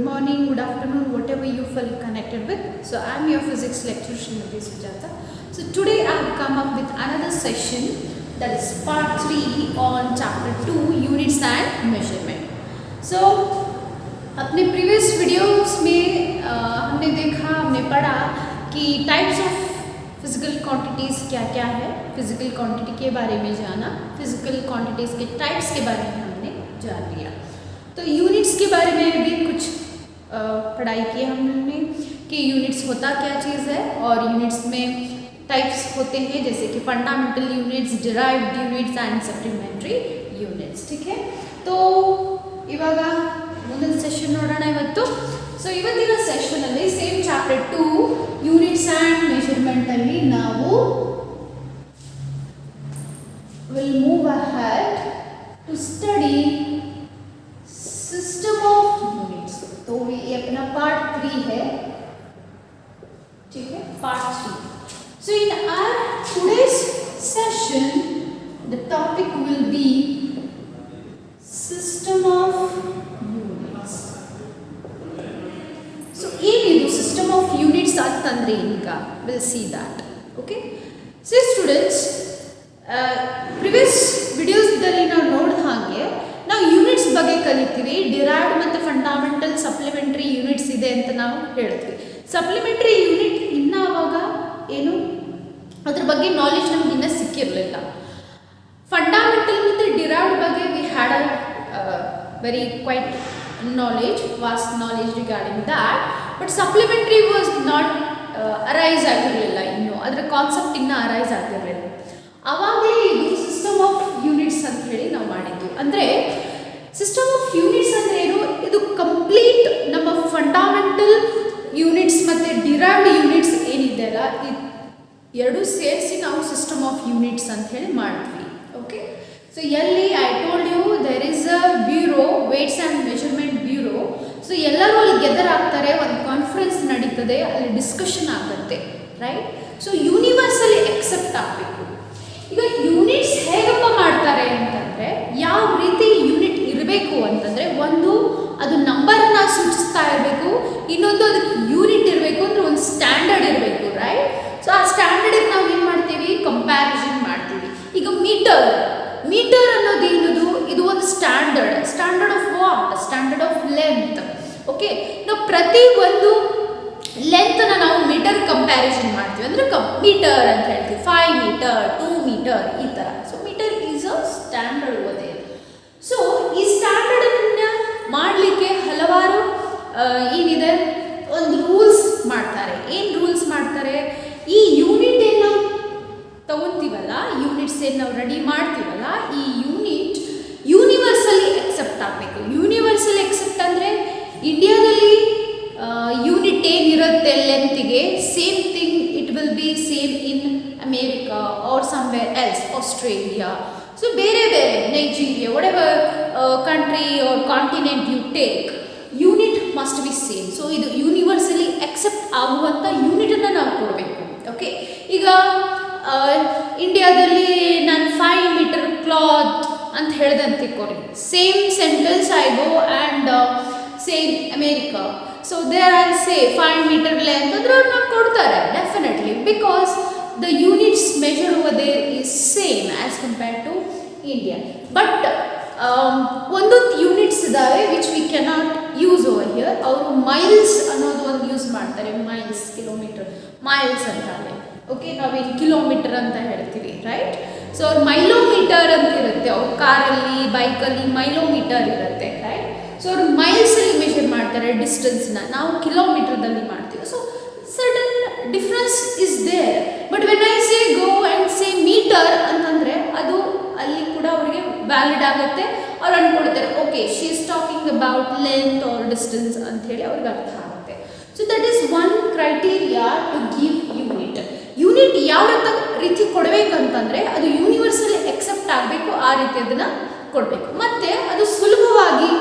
morning, good afternoon, whatever you feel connected with. So I am your physics lecturer Srimati Sujata. So today I have come up with another session, that is part 3 on chapter 2 units and measurement. So अपने previous videos में हमने पढ़ा कि types of physical quantities क्या क्या है, physical quantity के बारे में जाना, physical quantities के types के बारे में हमने जान लिया. तो यूनिट्स के बारे में भी कुछ पढ़ाई की हमने कि यूनिट्स होता क्या चीज़ है और यूनिट्स में टाइप्स होते हैं जैसे कि fundamental units, derived units and supplementary units. ठीक है, तो ಇವಾಗ ಮುಂದಿನ ಸೆಷನ್ ನೋಡೋಣ ಇವತ್ತು. ಸೊ ಇವತ್ತಿನ ಸೆಷನಲ್ಲಿ ಸೇಮ್ ಚಾಪ್ಟರ್ 2 ಯೂನಿಟ್ಸ್ ಆ್ಯಂಡ್ ಮೆಷರ್ಮೆಂಟಲ್ಲಿ ನಾವು will move ahead to study system of units. तो ये अपना पार्ट 3 है. ठीक है, part 3. So in our today's session the topic will be system of units. So ಏನಿದು system of units ಅಂತಂದ್ರೆ ಏನೀಗ we'll see that. Okay, so students previous videos ದಲ್ಲಿ ನಾವು ನೋಡಿದ ಹಾಗೆ ನಾವು ಯೂನಿಟ್ಸ್ ಬಗ್ಗೆ ಕಲಿತೀವಿ. ಡಿರೈವ್ಡ್ ಮತ್ತು ಫಂಡಾಮೆಂಟಲ್ ಸಪ್ಲಿಮೆಂಟ್ರಿ ಯೂನಿಟ್ಸ್ ಇದೆ ಅಂತ ನಾವು ಹೇಳ್ತೀವಿ. ಸಪ್ಲಿಮೆಂಟ್ರಿ ಯೂನಿಟ್ ಇನ್ನೂ ಆವಾಗ ಏನು ಅದ್ರ ಬಗ್ಗೆ ನಾಲೆಜ್ ನಮ್ಗೆ ಇನ್ನೂ ಸಿಕ್ಕಿರಲಿಲ್ಲ. ಫಂಡಾಮೆಂಟಲ್ ಮತ್ತು ಡಿರೈವ್ಡ್ ಬಗ್ಗೆ we had a very quite knowledge, vast knowledge regarding that. But supplementary was not arise ಆಗಿರಲಿಲ್ಲ, ಇನ್ನು ಅದರ ಕಾನ್ಸೆಪ್ಟ್ ಇನ್ನೂ ಅರೈಸ್ ಆಗಿರಲಿಲ್ಲ. ಆವಾಗಲೇ ಇದು ಸಿಸ್ಟಮ್ ಆಫ್ ಯೂನಿಟ್ಸ್ ಅಂತ ಹೇಳಿ ನಾವು ಮಾಡಿದ್ವಿ. ಅಂದರೆ ಸಿಸ್ಟಮ್ ಆಫ್ ಯೂನಿಟ್ಸ್ ಅಂದರೆ ಏನು, ಇದು ಕಂಪ್ಲೀಟ್ ನಮ್ಮ ಫಂಡಾಮೆಂಟಲ್ ಯೂನಿಟ್ಸ್ ಮತ್ತು ಡಿರೈವ್ಡ್ ಯೂನಿಟ್ಸ್ ಏನಿದೆ ಅಲ್ಲ, ಇದು ಎರಡೂ ಸೇರಿಸಿ ನಾವು ಸಿಸ್ಟಮ್ ಆಫ್ ಯೂನಿಟ್ಸ್ ಅಂತ ಹೇಳಿ ಮಾಡಿದ್ವಿ. ಓಕೆ, ಸೊ ಎಲ್ಲಿ I told you there is a bureau, weights and measurement bureau. So ಎಲ್ಲರೂ ಅಲ್ಲಿ ಗೆದರ್ ಆಗ್ತಾರೆ, ಒಂದು ಕಾನ್ಫರೆನ್ಸ್ ನಡೀತದೆ, ಅಲ್ಲಿ ಡಿಸ್ಕಷನ್ ಆಗುತ್ತೆ, ರೈಟ್. ಸೊ ಯೂನಿವರ್ಸಲಿ ಎಕ್ಸೆಪ್ಟ್ ಆಗಬೇಕು. ಈಗ ಯೂನಿಟ್ಸ್ ಹೇಗಪ್ಪ ಮಾಡ್ತಾರೆ ಅಂತಂದರೆ, ಯಾವ ರೀತಿ ಯೂನಿಟ್ ಇರಬೇಕು ಅಂತಂದರೆ, ಒಂದು ಅದು ನಂಬರನ್ನು ಸೂಚಿಸ್ತಾ ಇರಬೇಕು, ಇನ್ನೊಂದು ಅದಕ್ಕೆ ಯೂನಿಟ್ ಇರಬೇಕು, ಅಂದರೆ ಒಂದು ಸ್ಟ್ಯಾಂಡರ್ಡ್ ಇರಬೇಕು, ರೈಟ್. ಸೊ ಆ ಸ್ಟ್ಯಾಂಡರ್ಡಿಗೆ ನಾವು ಏನು ಮಾಡ್ತೀವಿ, ಕಂಪ್ಯಾರಿಸನ್ ಮಾಡ್ತೀವಿ. ಈಗ ಮೀಟರ್ ಅನ್ನೋದು ಏನದು, ಇದು ಒಂದು standard of what, standard of length. Okay, ನಾವು ಪ್ರತಿ ಒಂದು ಲೆಂತನ್ನು ನಾವು ಮೀಟರ್ ಕಂಪ್ಯಾರಿಸನ್ ಮಾಡ್ತೀವಿ, ಅಂದರೆ ಮೀಟರ್ ಅಂತ ಹೇಳ್ತೀವಿ. 5 ಮೀಟರ್, 2 ಮೀಟರ್, ಈ ಥರ. So metre is a standard ಓದೇ. ಸೊ ಈ ಸ್ಟ್ಯಾಂಡರ್ಡನ್ನು ಮಾಡಲಿಕ್ಕೆ ಹಲವಾರು ಏನಿದೆ ಒಂದು ರೂಲ್ಸ್ ಮಾಡ್ತಾರೆ. ಏನು ರೂಲ್ಸ್ ಮಾಡ್ತಾರೆ, ಈ ಯೂನಿಟ್ ಏನು ನಾವು ತಗೊತೀವಲ್ಲ, ಯೂನಿಟ್ಸ್ ಏನು ನಾವು ರೆಡಿ ಮಾಡ್ತೀವಲ್ಲ, ಈ ಯೂನಿಟ್ ಯೂನಿವರ್ಸಲಿ ಎಕ್ಸೆಪ್ಟ್ ಆಗಬೇಕು. ಯೂನಿವರ್ಸಲಿ ಎಕ್ಸೆಪ್ಟ್ ಅಂದರೆ ಇಂಡಿಯಾದಲ್ಲಿ ಯೂನಿಟ್ ಏನಿರುತ್ತೆ ಲೆಂತಿಗೆ, same thing it will be same in America or somewhere else, Australia. So ಬೇರೆ ಬೇರೆ Nigeria, whatever country or continent you take, unit must be same. So ಇದು universally accept ಆಗುವಂಥ ಯೂನಿಟನ್ನು ನಾವು ಕೊಡಬೇಕು. ಓಕೆ, ಈಗ ಇಂಡಿಯಾದಲ್ಲಿ ನಾನು 5 ಮೀಟರ್ ಕ್ಲಾತ್ ಅಂತ ಹೇಳ್ದಂತೆ ಕೊಡಿ, same sentence I go and same America. So there I say 5 metre length ಅಂದ್ರೆ ಅವ್ರು ನಮ್ಗೆ ಕೊಡ್ತಾರೆ definitely, because the units measured over there is same as compared to India. But ಒಂದೊಂದು ಯೂನಿಟ್ಸ್ ಇದ್ದಾವೆ which we cannot use over here. ಅವರು miles ಅನ್ನೋದು ಒಂದು use ಮಾಡ್ತಾರೆ, ಮೈಲ್ಸ್, ಕಿಲೋಮೀಟರ್, ಮೈಲ್ಸ್ ಅಂತಾರೆ. ಓಕೆ, ನಾವೇನು ಕಿಲೋಮೀಟರ್ ಅಂತ ಹೇಳ್ತೀವಿ, ರೈಟ್. ಸೊ ಅವ್ರು ಮೈಲೋಮೀಟರ್ ಅಂತ ಇರುತ್ತೆ, ಅವ್ರ ಕಾರಲ್ಲಿ ಬೈಕಲ್ಲಿ ಮೈಲೋಮೀಟರ್ ಇರುತ್ತೆ, ರೈಟ್. ಸೊ ಅವರು ಮೈಲ್ಸಲ್ಲಿ ಮೆಷರ್ ಮಾಡ್ತಾರೆ ಡಿಸ್ಟೆನ್ಸ್ನ, ನಾವು ಕಿಲೋಮೀಟರ್ದಲ್ಲಿ ಮಾಡ್ತೀವಿ. So sudden difference is there. But when I say go and say metre ಅಂತಂದರೆ ಅದು ಅಲ್ಲಿ ಕೂಡ ಅವರಿಗೆ ವ್ಯಾಲಿಡ್ ಆಗುತ್ತೆ. ಅವ್ರು ಅಂದ್ಕೊಳ್ತಾರೆ okay she is talking about length or distance ಅಂಥೇಳಿ ಅವ್ರಿಗೆ ಅರ್ಥ ಆಗುತ್ತೆ. So that is one criteria to give unit. Unit ಯಾವ ರೀತಿ ಕೊಡಬೇಕಂತಂದರೆ ಅದು ಯೂನಿವರ್ಸಲಿ ಎಕ್ಸೆಪ್ಟ್ ಆಗಬೇಕು, ಆ ರೀತಿ ಅದನ್ನು ಕೊಡಬೇಕು. ಮತ್ತು ಅದು ಸುಲಭವಾಗಿ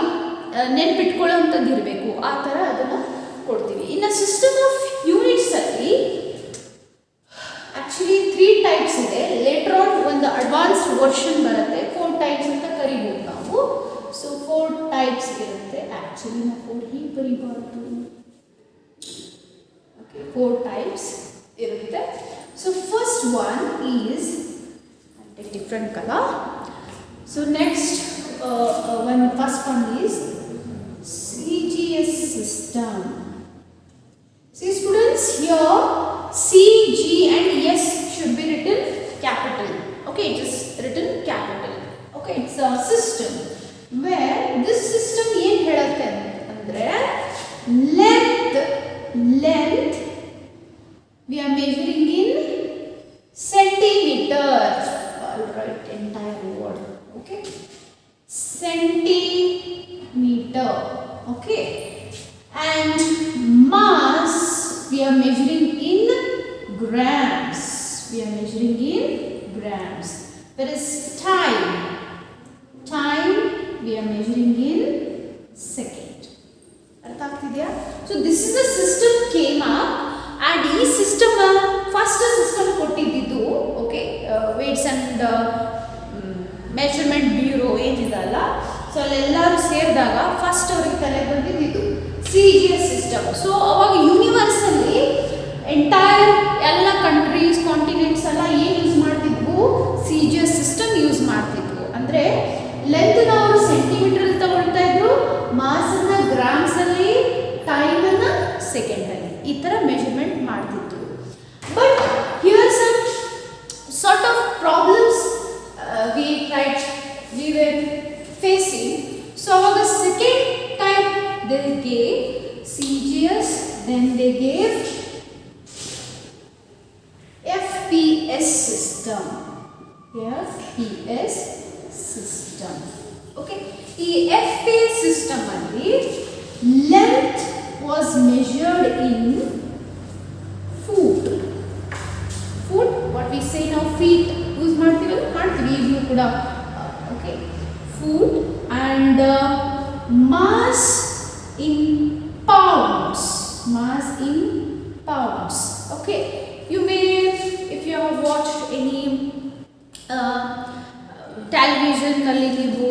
ನೆನ್ಪಿಟ್ಕೊಳ್ಳೋವಂಥದ್ದು ಇರಬೇಕು, ಆ ಥರ ಅದನ್ನು ಕೊಡ್ತೀವಿ. ಇನ್ನು ಸಿಸ್ಟಮ್ ಆಫ್ ಯೂನಿಟ್ಸಲ್ಲಿ ಆ್ಯಕ್ಚುಲಿ 3 ಟೈಪ್ಸ್ ಇದೆ. ಲೇಟರ್ ಆನ್ ಒಂದು ಅಡ್ವಾನ್ಸ್ಡ್ ವರ್ಷನ್ ಬರುತ್ತೆ, 4 ಟೈಪ್ಸ್ ಅಂತ ಕರಿಬೋದು ನಾವು. ಸೊ 4 ಟೈಪ್ಸ್ ಇರುತ್ತೆ ಆ್ಯಕ್ಚುಲಿ. ಆ್ಯಕ್ಚುಲಿ ನಾವು 4 ಹೀಗೆ ಬರೀಬಾರ್ದು. ಓಕೆ, 4 ಟೈಪ್ಸ್ ಇರುತ್ತೆ. So first one is take different colour. So next first one is CGS system. See students, here C, G and S should be written capital. Okay, just written capital. Okay, it's a system where this system ಏನು ಹೇಳುತ್ತೆ ಅಂದರೆ length we are measuring in centimeters. I'll write entire word. Okay, centimeter. Okay, and mass we are measuring in grams. We are measuring in grams. There is time we are measuring in second. ಅರ್ಥ ಆಗ್ತಿದೆಯಾ? So this is a system came up and ಈ system first system ಕೊಟ್ಟಿದ್ದು okay weights and measurement bureau ಏನಿದಲ್ಲ, so ಅಲ್ಲೆಲ್ಲರೂ ಸೇರಿದಾಗ first ಅವ್ರಿಗೆ ತಲೆ ಬಂದಿದ್ದು CGS ಸಿಸ್ಟಮ್. ಸೊ ಅವಾಗ ಯೂನಿವರ್ಸಲ್ಲಿ ಎಂಟೈರ್ ಎಲ್ಲ ಕಂಟ್ರೀಸ್ ಕಾಂಟಿನೆಂಟ್ಸ್ ಎಲ್ಲ ಏನು ಯೂಸ್ ಮಾಡ್ತಿದ್ವು? CGS ಸಿಸ್ಟಮ್ ಯೂಸ್ ಮಾಡ್ತಿದ್ವು. ಅಂದರೆ ಲೆಂತ್ನ ಅವರು ಸೆಂಟಿಮೀಟ್ರಲ್ಲಿ ತಗೊಳ್ತಾ ಇದ್ರು, ಮಾಸನ್ನ ಗ್ರಾಮ್ಸಲ್ಲಿ, ಟೈಮನ್ನು ಸೆಕೆಂಡಲ್ಲಿ, ಈ ಥರ ಮೆಷರ್ಮೆಂಟ್ ಮಾಡ್ತಿದ್ರು. But here some sort of problems we were facing. So our second type they gave CGS, then they gave FPS system. FPS system. Okay, ಈ FPS system ಅಲ್ಲಿ length was measured in foot. What we say now feet use ಮಾಡ್ತೀವಿ ಈಗಲೂ ಕೂಡ. Okay, foot and mass in pounds. Okay, you may, if you have watched any television ನಲ್ಲಿ ನೀವು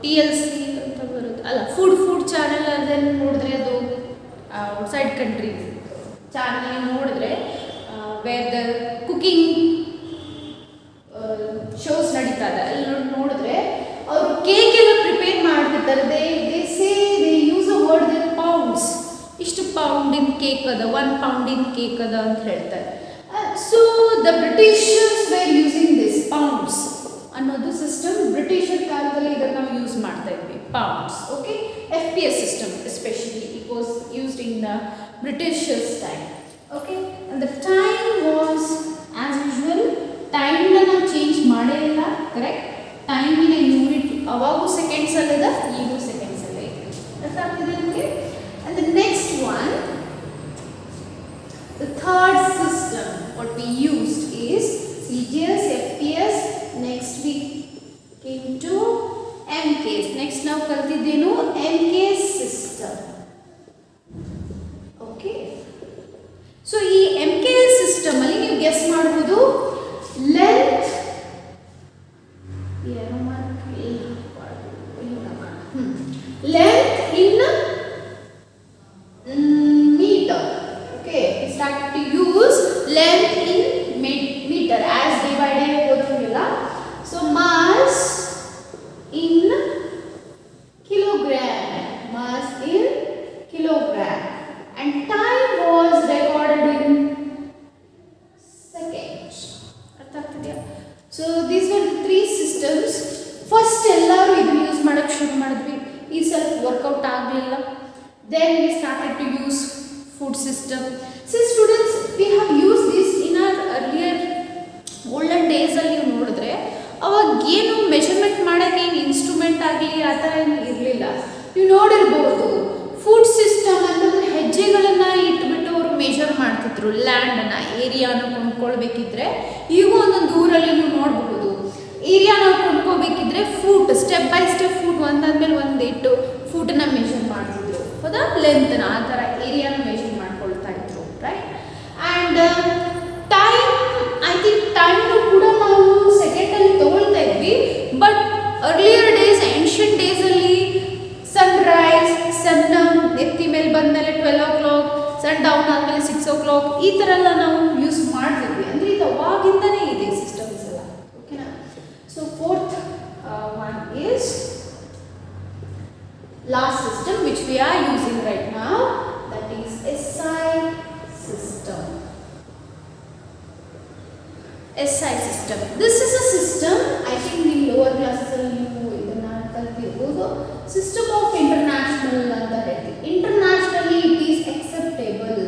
TLC ಅಂತ ಬರುತ್ತೆ ಅಲ್ಲ, ಫುಡ್ ಚಾನೆಲ್ ಅದನ್ನು ನೋಡಿದ್ರೆ, ಅದು ಔಟ್ಸೈಡ್ ಕಂಟ್ರಿ ಚಾನಲ್ ನೋಡಿದ್ರೆ ವೇರ್ ದ ಕುಕಿಂಗ್ ಶೋಸ್ ನಡೀತದೆ, ಅಲ್ಲಿ ನೋಡಿದ್ರೆ ಅವರು ಕೇಕ್ ಎಲ್ಲ ಪ್ರಿಪೇರ್ ಮಾಡ್ತಿರ್ತಾರೆ. They use a word they pounds. ಇಷ್ಟು ಪೌಂಡಿನ ಕೇಕ್ ಅದ, 1 ಪೌಂಡಿನ ಕೇಕ್ ಅದ ಅಂತ ಹೇಳ್ತಾರೆ. So the Britishers were using this pounds ಅನ್ನೋದು ಸಿಸ್ಟಮ್. ಬ್ರಿಟಿಷರ್ ಕಾಲದಲ್ಲಿ ಇದನ್ನು ನಾವು ಯೂಸ್ ಮಾಡ್ತಾ ಇದ್ವಿ, pounds. Okay, FPS system especially it was used in the Britishers time. Okay, and the time was as usual. ಟೈಮ್ನ ನಾವು ಚೇಂಜ್ ಮಾಡೇ ಇಲ್ಲ, ಕರೆಕ್ಟ್? ಟೈಮಿನ ಯೂನಿಟ್ ಅವಾಗೂ ಸೆಕೆಂಡ್ಸಲ್ಲಿದೆ, ಈಗೂ ಸೆಕೆಂಡ್ಸಲ್ಲೇ ಇದೆ. ಅರ್ಥ ಆಗ್ತಿದೆ ನಿಮಗೆ? And the next one, the third system what we used is CGS, FPS. Next we came to MKS. Next ನಾವು ಕಲ್ತಿದ್ದೇನು? MKS system. Okay, so ಈ MKS system ಅಲ್ಲಿ ನೀವು ಗೆಸ್ ಮಾಡಬಹುದು length in meter. Okay, we started to use length in meter as divided ಹೋದಂಗಿಲ್ಲ. So mass in kilogram and time was recorded in seconds. ಅರ್ಥ ಆಗ್ತಿದೆಯಾ? So these were the 3 systems. First ಎಲ್ಲರೂ ಇದನ್ನು use ಮಾಡೋಕ್ಕೆ ಶುರು ಮಾಡಿದ್ವಿ. ಈ ಸ್ವಲ್ಪ ವರ್ಕೌಟ್ ಆಗಲಿಲ್ಲ. Then we started to use food system. See students, we have used this in our earlier olden days ಅಲ್ಲಿ ನೀವು ನೋಡಿದ್ರೆ ಅವಾಗ ಏನು ಮೆಷರ್ಮೆಂಟ್ ಮಾಡೋಕ್ಕೆ ಏನು ಇನ್ಸ್ಟ್ರೂಮೆಂಟ್ ಆಗಲಿ ಆ ಥರ ಏನು ಇರಲಿಲ್ಲ. ನೀವು ನೋಡಿರ್ಬೋದು ಫುಡ್ ಸಿಸ್ಟಮ್ ಅಂತಂದರೆ ಹೆಜ್ಜೆಗಳನ್ನು ಇಟ್ಬಿಟ್ಟು ಅವರು ಮೆಷರ್ ಮಾಡ್ತಿದ್ರು. ಲ್ಯಾಂಡನ್ನು, ಏರಿಯಾನ ಕೊಂಡ್ಕೊಳ್ಬೇಕಿದ್ರೆ ಈಗ ಒಂದೊಂದು ಊರಲ್ಲಿ ನೀವು ನೋಡಬಹುದು, ಏರಿಯಾನ ಕೊಂಡ್ಕೋಬೇಕಿದ್ರೆ foot, step by step foot ಒಂದಾದ್ಮೇಲೆ ಒಂದು ಇಟ್ಟು ಫೂಟನ್ನ ಮೆಷರ್ ಮಾಡ್ತಿದ್ರು, ಹೌದಾ? ಲೆಂತ್ನ ಆ ಥರ ಏರಿಯಾನ ಮೆಷರ್ ಮಾಡ್ಕೊಳ್ತಾ ಇದ್ರು, right? And time, I think ಟೈಮ್ನು ಕೂಡ ನಾವು ಸೆಕೆಂಡಲ್ಲಿ ತೊಗೊಳ್ತಾ ಇದ್ವಿ. ಬಟ್ ಅರ್ಲಿಯರ್ ಡೇಸ್, ಏನ್ಷಿಯಂಟ್ ಡೇಸಲ್ಲಿ ಸನ್ರೈಸ್, ಸನ್ ಡೌನ್ ಆದಮೇಲೆ 6 o'clock ಈ ಥರ ಎಲ್ಲ ನಾವು ಯೂಸ್ ಮಾಡ್ತಿದ್ವಿ. ಅಂದರೆ ಇದು ಅವಾಗಿಂದನೇ ಇದೆ ಸಿಸ್ಟಮ್ಸ್ ಎಲ್ಲ. ಓಕೆನಾ? So fourth one is last system which we are using right now, that is SI system. SI system. This is a system, I think in lower classes ಅಲ್ಲಿ ನೀವು ಇದನ್ನ ಕಲ್ತಿರಬಹುದು. System of international ಅಂತ ಹೇಳ್ತೀವಿ. Internationally it is acceptable.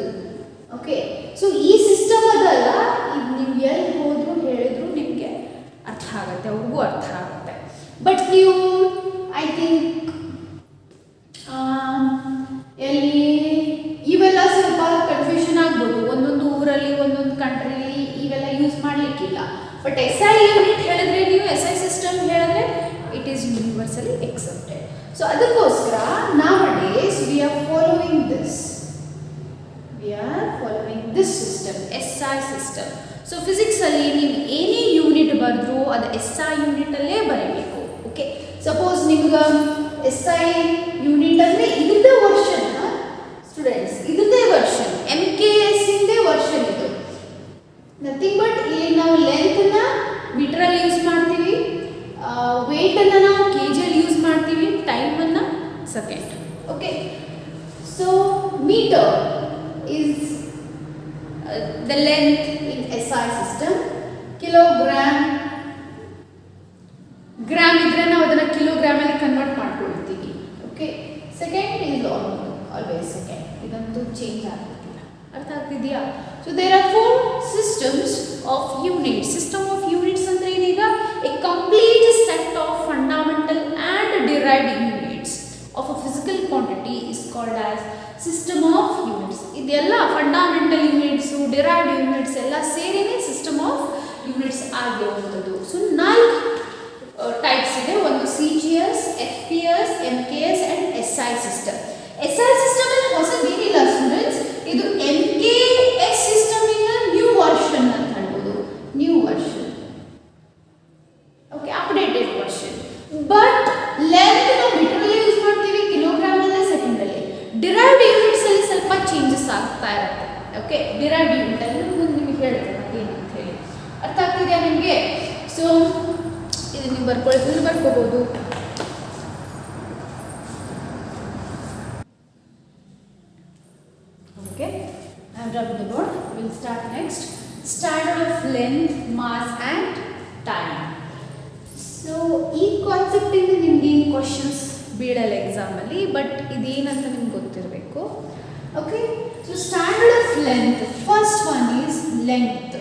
Okay. So ಈ system ಅದಲ್ಲ, ಇದು ನೀವು ಎಲ್ಲಿ ಹೋದ್ರು ಹೇಳಿದ್ರು ನಿಮಗೆ ಅರ್ಥ ಆಗುತ್ತೆ, ಅವ್ರಿಗೂ ಅರ್ಥ ಆಗುತ್ತೆ. ಬಟ್ ನೀವು ಐ ಥಿಂಕ್ ಎಲ್ಲಿ ಇವೆಲ್ಲ ಸ್ವಲ್ಪ ಕನ್ಫ್ಯೂಷನ್ ಆಗ್ಬೋದು. ಒಂದೊಂದು ಊರಲ್ಲಿ ಒಂದೊಂದು ಕಂಟ್ರಿಲಿ ಇವೆಲ್ಲ ಯೂಸ್ ಮಾಡಲಿಕ್ಕಿಲ್ಲ. ಬಟ್ SI ಯೂನಿಟ್ ಹೇಳಿದ್ರೆ ನೀವು SI ಸಿಸ್ಟಮ್ ಹೇಳಿದ್ರೆ it is universally accepted. So ಅದಕ್ಕೋಸ್ಕರ nowadays we are following this system, SI system. So physics ಅಲ್ಲಿ ನೀವು ಏನೇ ಯೂನಿಟ್ ಬರೆದ್ರು ಅದು SI ಯೂನಿಟ್ ಅಲ್ಲೇ ಬರೀಬೇಕು. ಓಕೆ, ಸಪೋಸ್ ನಿಮ್ಗೆ SI ಯೂನಿಟ್ ಅಂದರೆ ಇದ್ರದ್ದೇ ವರ್ಷನ್ ಸ್ಟೂಡೆಂಟ್ಸ್, ಇದ್ರದ್ದೇ ವರ್ಷನ್ MKS ಇಂದೇ ವರ್ಷನ್ ಇದು. ನಥಿಂಗ್ ಬಟ್ ಇಲ್ಲಿ ನಾವು ಲೆಂತ್ನ ಮೀಟರಲ್ಲಿ ಯೂಸ್ ಮಾಡ್ತೀವಿ, ವೇಟನ್ನು ನಾವು KGಯಲ್ಲಿ ಯೂಸ್ ಮಾಡ್ತೀವಿ, ಟೈಮನ್ನು second. Okay, so metre is the length in SI system. Kilogram, gram ಇದ್ರೆ ನಾವು ಅದನ್ನು ಕಿಲೋಗ್ರಾಮಲ್ಲಿ ಕನ್ವರ್ಟ್ ಮಾಡ್ಕೊಳ್ತೀವಿ. Okay, second is always second, ಇದಂತೂ ಚೇಂಜ್ ಆಗ್ತಿಲ್ಲ. ಅರ್ಥ ಆಗ್ತಿದೆಯಾ? So there are 4 systems of units. System of units ಅಂದರೆ ಏನೀಗ a complete set of fundamental and derived units of a physical quantity is called as system of units. ಇದೆಲ್ಲ fundamental units, derived units ಎಲ್ಲ ಸೇರಿನೇ system of units ಆಗಿರುವಂಥದ್ದು. So 4 types ಇದೆ. ಒಂದು CGS, FPS, MKS and SI system. SI system ಅಲ್ಲಿ ಹೊಸದೇನಿಲ್ಲ students, ಇದು MKS ಸಿಸ್ಟಮಿನ new version ಅಂತ ಹೇಳ್ಬೋದು. New version, okay, updated version. But length ನಾವು ಮೀಟರಲ್ಲಿ ಯೂಸ್ ಮಾಡ್ತೀವಿ, ಕಿಲೋಗ್ರಾಮಲ್ಲೇ, ಸೆಕೆಂಡಲ್ಲಿ. ಡಿರೈವ್ಡ್ ಯೂನಿಟ್ಸ್ ಅಲ್ಲಿ ಸ್ವಲ್ಪ ಚೇಂಜಸ್ ಆಗ್ತಾ ಇರುತ್ತೆ. ಓಕೆ, ಡಿರೈವ್ಡ್ ಯೂನಿಟ್ ಅಲ್ಲಿ ಮುಂದೆ ನಿಮಗೆ ಹೇಳ್ತೇನೆ ಏನು ಅಂತ ಹೇಳಿ. ಅರ್ಥ ಆಗ್ತಿದೆಯಾ ನಿಮಗೆ? ಸೊ ಇದು ನೀವು ಬರ್ಕೊಳ್ತಿದ್ರೆ ಬರ್ಕೋಬಹುದು. Okay, I am done with the board. Will start next. Standard of length, mass and time. So ಈ ಕಾನ್ಸೆಪ್ಟಿಂದ ನಿಮ್ಗೆ ಏನು ಕ್ವಶನ್ಸ್ ಬೀಳಲ್ಲ ಎಕ್ಸಾಮಲ್ಲಿ, ಬಟ್ ಇದೇನಂತ ನಿಮ್ಗೆ ಗೊತ್ತಿರಬೇಕು. Okay, so standard of length, first one is length.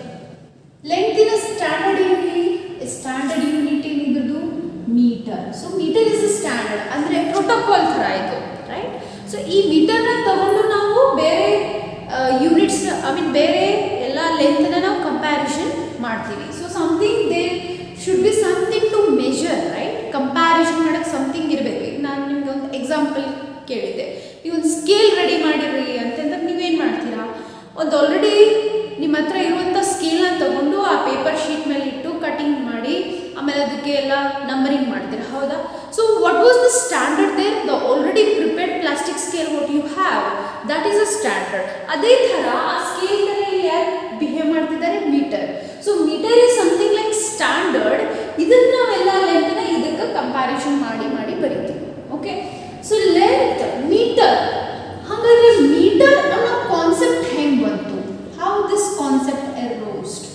ಲೆಂತಿನ ಸ್ಟ್ಯಾಂಡರ್ಡ್ ಏನಿದೆ? ಸ್ಟ್ಯಾಂಡರ್ಡ್ ಯೂನಿಟ್ ಏನಿದ್ದು metre. So metre is a standard, ಅಂದರೆ ಪ್ರೋಟೋಕಾಲ್ ಥರ ಇದು, ರೈಟ್? ಸೊ ಈ ಮೀಟರ್ನ ತಗೊಂಡು ನಾವು ಬೇರೆ ಯೂನಿಟ್ಸ್, ಐ ಮೀನ್ ಬೇರೆ ಎಲ್ಲ ಲೆಂತ್ನ ನಾವು ಕಂಪ್ಯಾರಿಸನ್ ಮಾಡ್ತೀವಿ. So something they should be something to measure, right? Comparison ಮಾಡೋಕ್ಕೆ ಸಮಥಿಂಗ್ ಇರಬೇಕು. ಈಗ ನಾನು ನಿಮ್ಗೆ ಒಂದು ಎಕ್ಸಾಂಪಲ್ ಕೇಳಿದ್ದೆ, ನೀವು ಒಂದು ಸ್ಕೇಲ್ ರೆಡಿ ಮಾಡಿರಿ ಅಂತಂದ್ರೆ ನೀವೇನು ಮಾಡ್ತೀರಾ? ಒಂದು ಆಲ್ರೆಡಿ ನಿಮ್ಮ ಹತ್ರ ಇರುವಂಥ ಸ್ಕೇಲ್ನ ತಗೊಂಡು ಆ ಪೇಪರ್ ಶೀಟ್ ಮೇಲೆ ಇಟ್ಟು ಕಟಿಂಗ್ ಮಾಡಿ ಆಮೇಲೆ ಅದಕ್ಕೆ ಎಲ್ಲ ನಂಬರಿಂಗ್ ಮಾಡ್ತೀರಾ, ಹೌದಾ? So what was the standard there? The already prepared plastic scale what you have, that is a standard. ಅದೇ ಥರ ಆ ಸ್ಕೇಲ್ನಲ್ಲಿ ಯಾರು ಬಿಹೇವ್ ಮಾಡ್ತಿದ್ದಾರೆ? Metre. So metre is something like standard. ಇದನ್ನು ನಾವೆಲ್ಲ ಲೆಂತ್ನ ಇದಕ್ಕೆ ಕಂಪ್ಯಾರಿಸನ್ ಮಾಡಿ ಮಾಡಿ ಬರೀತೀವಿ. Okay, so length, metre. ಹಾಗಾದರೆ ಮೀಟರ್ ಅನ್ನೋ ಕಾನ್ಸೆಪ್ಟ್ ಹೆಂಗೆ ಬಂತು? How this concept aroused?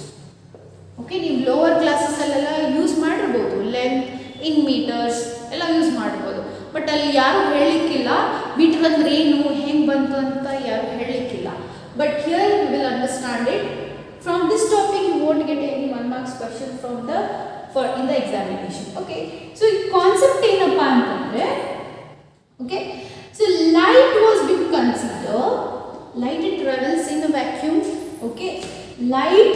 Okay, ನೀವು ಲೋವರ್ ಕ್ಲಾಸಸ್ಸಲ್ಲೆಲ್ಲ ಯೂಸ್ ಮಾಡಿರ್ಬೋದು, ಲೆಂತ್ ಇನ್ ಮೀಟರ್ಸ್ ಎಲ್ಲ ಯೂಸ್ ಮಾಡಿರ್ಬೋದು. ಬಟ್ ಅಲ್ಲಿ ಯಾರು ಹೇಳಲಿಕ್ಕಿಲ್ಲ ಮೀಟರ್ ಅಂದ್ರೆ ಏನು, ಹೆಂಗೆ ಬಂತು ಅಂತ ಯಾರು ಹೇಳಲಿಕ್ಕಿಲ್ಲ. But here you will understand it. From this topic you won't get any 1 marks question from the in the examination. Okay, so concept ಏನಪ್ಪಾ ಅಂತಂದ್ರೆ, okay, so light was being considered, light it travels in a vacuum. Okay, light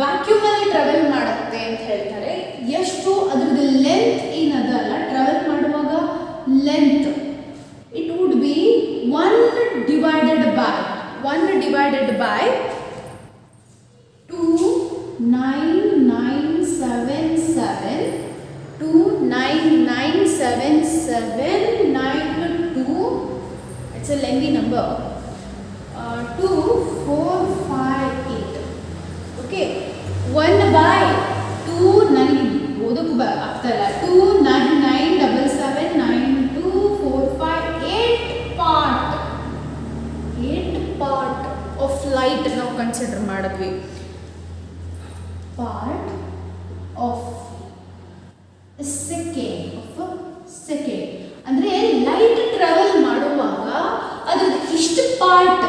vacuum ಅಲ್ಲಿ travel ಮಾಡುತ್ತೆ ಅಂತ ಹೇಳ್ತಾರೆ. ಎಷ್ಟು ಅದರದ್ದು length ಏನದಲ್ಲ travel ಮಾಡುವಾಗ length it would be 1 divided by 2997792. It's a lengthy number. Of light ನಾವು ಕನ್ಸಿಡರ್ ಮಾಡಿದ್ವಿ. ಪಾರ್ಟ್ ಆಫ್ ಸೆಕೆಂಡ್ ಅಂದರೆ ಲೈಟ್ ಟ್ರಾವೆಲ್ ಮಾಡುವಾಗ ಅದ್ರದ್ದು ಇಷ್ಟು ಪಾರ್ಟ್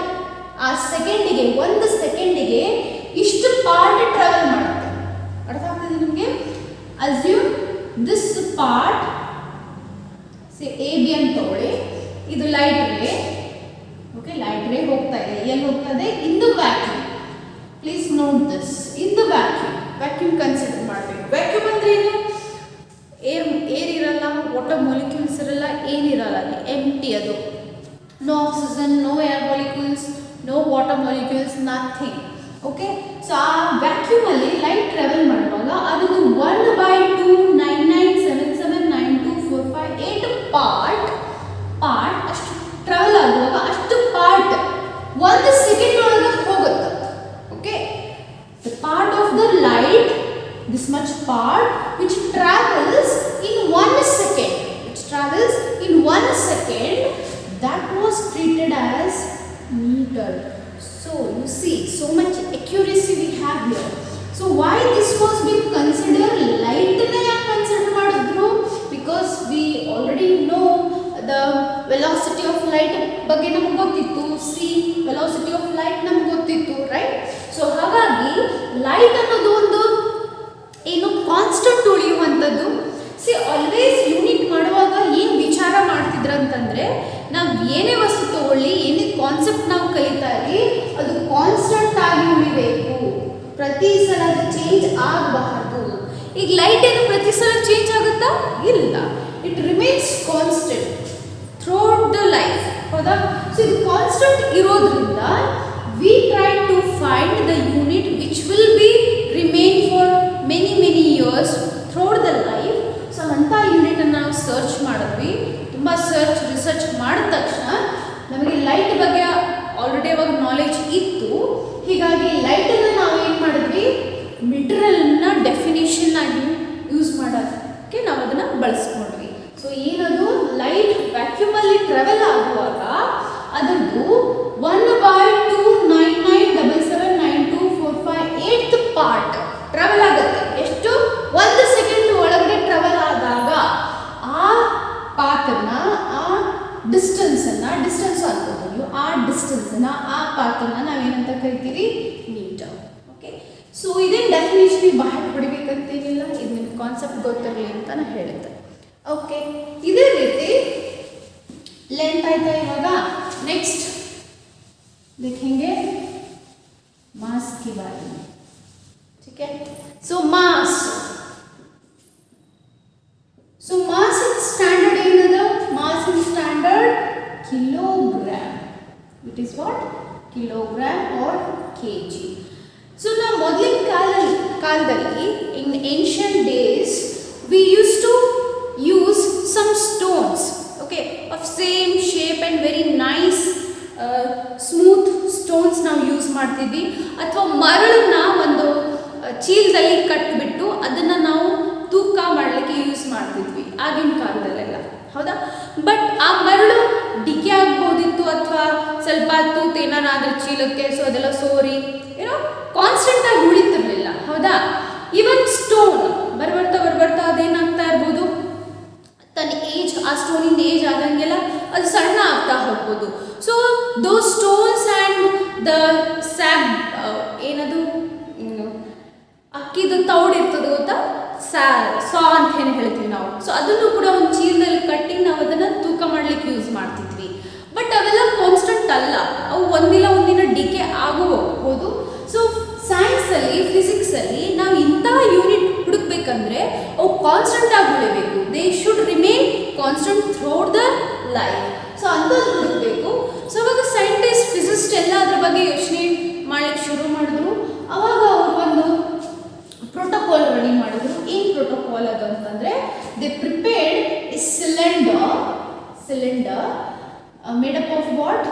ಆ ಸೆಕೆಂಡಿಗೆ, ಒಂದು ಸೆಕೆಂಡಿಗೆ ಇಷ್ಟು ಪಾರ್ಟ್ ಟ್ರಾವೆಲ್ ಮಾಡುತ್ತೆ. ಅರ್ಥ ಆಗ್ತದೆ ನಿಮಗೆ? Assume this part A B ಅಂತ ತಗೊಳ್ಳಿ, ಇದು light ray. Okay, light ray ಹೋಗ್ತಾ ಇದೆ, ಎಲ್ಲಿ ಹೋಗ್ತದೆ? In the vacuum. Please note this, in the vacuum consider ಮಾಡಬೇಕು. ವ್ಯಾಕ್ಯೂಮ್ ಅಂದ್ರೆ ಏನು? ಏರ್ ಇರಲ್ಲ, ವಾಟರ್ ಮಾಲಿಕ್ಯೂಲ್ಸ್ ಇರಲ್ಲ, ಏನಿರಲ್ಲ, ಎಂಟಿ ಅದು. No oxygen, no air molecules, no water molecules, nothing. Okay, so ಆ ವ್ಯಾಕ್ಯೂಮ್ ಅಲ್ಲಿ ಲೈಟ್ ಟ್ರಾವೆಲ್ ಮಾಡುವಾಗ ಅದನ್ನು 1/299779245 ಪಾರ್ಟ್ ಅಷ್ಟು ಟ್ರಾವೆಲ್ ಆಗುವಾಗ ಅಷ್ಟು ಪಾರ್ಟ್ ಒಂದು ಸೆಕೆಂಡ್ ಒಳಗೆ ಹೋಗುತ್ತೆ. Okay, the part of the light, this much part which travels in 1 second, that was treated as meter. So you see, so much accuracy we have here. So why this was being considered light na ya consider madidru? Because we already know the velocity of light ಬಗ್ಗೆ ನಮಗೆ ಗೊತ್ತಿತ್ತು, c velocity of light ನಮಗೆ ಗೊತ್ತಿತ್ತು, right? So ಹಾಗಾಗಿ light ಅನ್ನೋದು ಒಂದು ಏನು constant ಉಳಿಯುವಂಥದ್ದು. C always unit ಮಾಡುವಾಗ ಏನು ವಿಚಾರ ಮಾಡ್ತಿದ್ರು ಅಂತಂದರೆ, ನಾವು ಏನೇ ವಸ್ತು ತಗೊಳ್ಳಿ, ಏನೇ ಕಾನ್ಸೆಪ್ಟ್ ನಾವು ಕಲಿತಾ ಇರಲಿ, ಅದು ಕಾನ್ಸ್ಟೆಂಟ್ ಆಗಿ ಉಳಿಬೇಕು, ಪ್ರತಿ ಸಲ ಅದು ಚೇಂಜ್ ಆಗಬಾರ್ದು. ಈಗ ಲೈಟ್ ಏನು ಪ್ರತಿ ಸಲ ಚೇಂಜ್ ಆಗುತ್ತಾ? ಇಲ್ಲ, it remains constant throughout the life. ಹೌದಾ? ಸೊ ಇದು ಕಾನ್ಸ್ಟೆಂಟ್ ಇರೋದ್ರಿಂದ we try to find the unit which will be remain for many years throughout the life. So ಅಂಥ ಯೂನಿಟನ್ನು ನಾವು ಸರ್ಚ್ ಮಾಡಿದ್ವಿ. ತುಂಬ ರಿಸರ್ಚ್ ಮಾಡಿದ ತಕ್ಷಣ ನಮಗೆ ಲೈಟ್ ಬಗ್ಗೆ ಆಲ್ರೆಡಿ ಅವಾಗ ನಾಲೆಜ್ ಇತ್ತು. ಹೀಗಾಗಿ ಲೈಟನ್ನು ನಾವು ಏನು ಮಾಡಿದ್ವಿ, ಮೆಟೀರಿಯಲ್ನ ಡೆಫಿನೇಷನ್ ಆಗಿ ಯೂಸ್ ಮಾಡೋದಕ್ಕೆ ನಾವು ಅದನ್ನು ಬಳಸ್ಕೊಂಡ್ವಿ. ಸೊ ಏನದು, ಲೈಟ್ ವ್ಯಾಕ್ಯೂಮಲ್ಲಿ ಟ್ರಾವೆಲ್ ಆಗುವಾಗ ಅದರದ್ದು 1/299779245 ಪಾರ್ಟ್ ಟ್ರಾವೆಲ್ ಆಗುತ್ತೆ. ಎಷ್ಟು? 1 ಸೆಕೆಂಡ್ ಒಳಗಡೆ ಟ್ರಾವೆಲ್ ಆದಾಗ ಆ ಪಾತನ್ನ, ಆ ಡಿಸ್ಟೆನ್ಸ್ ಅನ್ಬೋದು ನೀವು, ಆ ಪಾತನ್ನ ನಾವೇನಂತ ಕರಿತೀವಿ? ಮೀಟರ್. ಓಕೆ, ಸೊ ಇದೇನು ಡೆಫಿನೇಷನ್ ಬಹಳ ಹೊಡಿಬೇಕಂತೇನಿಲ್ಲ, ಇದು ನಿಮ್ಗೆ ಕಾನ್ಸೆಪ್ಟ್ ಗೊತ್ತಿರಲಿ ಅಂತ ನಾನು ಹೇಳಿದ್ದೆ. ಓಕೆ, ಇದೇ ರೀತಿ ಲೆಂತ್ ಆಯ್ತಾ. ಇವಾಗ ನೆಕ್ಸ್ಟ್ देखेंगे मास के बारे में. ठीक है, सो मास in standard ಏನದು? Mass in standard kilogram. It is what? Kilogram or kg. So now ಮೊದಲಿನ ಕಾಲದಲ್ಲಿ in ancient days we used to use some stones, okay, of same shape and very nice smooth stones ನಾವು use ಮಾಡ್ತಿದ್ವಿ. ಅಥವಾ ಮರಳನ್ನ ಒಂದು ಚೀಲದಲ್ಲಿ ಕಟ್ಬಿಟ್ಟು ಅದನ್ನು ನಾವು ತೂಕ ಮಾಡಲಿಕ್ಕೆ ಯೂಸ್ ಮಾಡ್ತಿದ್ವಿ ಆಗಿನ ಕಾಲದಲ್ಲೆಲ್ಲ. ಹೌದಾ? ಬಟ್ ಆ ಮರಳು ಡಿಕೆ ಆಗ್ಬೋದಿತ್ತು, ಅಥವಾ ಸ್ವಲ್ಪ ತೂತು ಏನಾರಾದ್ರೆ ಚೀಲಕ್ಕೆ, ಸೊ ಅದೆಲ್ಲ ಸೋರಿ ಏನೋ ಕಾನ್ಸ್ಟೆಂಟ್ ಆಗಿ ಉಳಿತಿರ್ಲಿಲ್ಲ. ಹೌದಾ? ಇವನ್ ಸ್ಟೋನ್ ಬರ್ಬರ್ತಾ ಅದೇನಾಗ್ತಾ ಇರ್ಬೋದು, ತನ್ನ ಏಜ್, ಆ ಸ್ಟೋನಿಂದ ಏಜ್ ಆದಂಗೆಲ್ಲ ಅದು ಸಣ್ಣ ಆಗ್ತಾ ಹೋಗ್ಬೋದು. ಸೊ ದೋ ಸ್ಟೋನ್ಸ್ ಆ್ಯಂಡ್ ದ ಸ್ಯಾಬ್, ಏನದು ಅಕ್ಕಿದು ತೌಡ್ ಇರ್ತದೆ ಗೊತ್ತಾ, ಸಾ ಅಂತ ಏನು ಹೇಳ್ತೀವಿ ನಾವು. ಸೊ ಅದನ್ನು ಕೂಡ ಒಂದು ಚೀಲದಲ್ಲಿ ಕಟ್ಟಿ ನಾವು ಅದನ್ನು ತೂಕ ಮಾಡಲಿಕ್ಕೆ ಯೂಸ್ ಮಾಡ್ತಿದ್ವಿ. ಬಟ್ ಅವೆಲ್ಲ ಕಾನ್ಸ್ಟೆಂಟ್ ಅಲ್ಲ, ಅವು ಒಂದಿನ ಡಿಕೆ ಆಗೋಗ್ಬೋದು. ಸೊ ಸೈನ್ಸಲ್ಲಿ, ಫಿಸಿಕ್ಸಲ್ಲಿ ನಾವು ಇಂಥ ಯೂನಿಟ್ ಹುಡುಕ್ಬೇಕಂದ್ರೆ ಅವು ಕಾನ್ಸ್ಟೆಂಟ್ ಆಗಿ ಉಳಿಬೇಕು. They should remain constant throughout the life. So ಅಂಥದ್ದು ಹುಡುಕಬೇಕು. ಸೊ ಅವಾಗ ಸೈಂಟಿಸ್ಟ್, ಫಿಸಿಸ್ಟ್ ಎಲ್ಲ ಅದ್ರ ಬಗ್ಗೆ ಯೋಚನೆ ಮಾಡಲಿಕ್ಕೆ ಶುರು ಮಾಡಿದ್ರು. ಅವಾಗ ಅವರು ಒಂದು ಪ್ರೋಟೋಕಾಲ್ ರೆಡಿ ಮಾಡಿದ್ರು. ಏನು ಪ್ರೋಟೋಕಾಲ್ ಅದು ಅಂತಂದರೆ, they prepared A cylinder made up of what?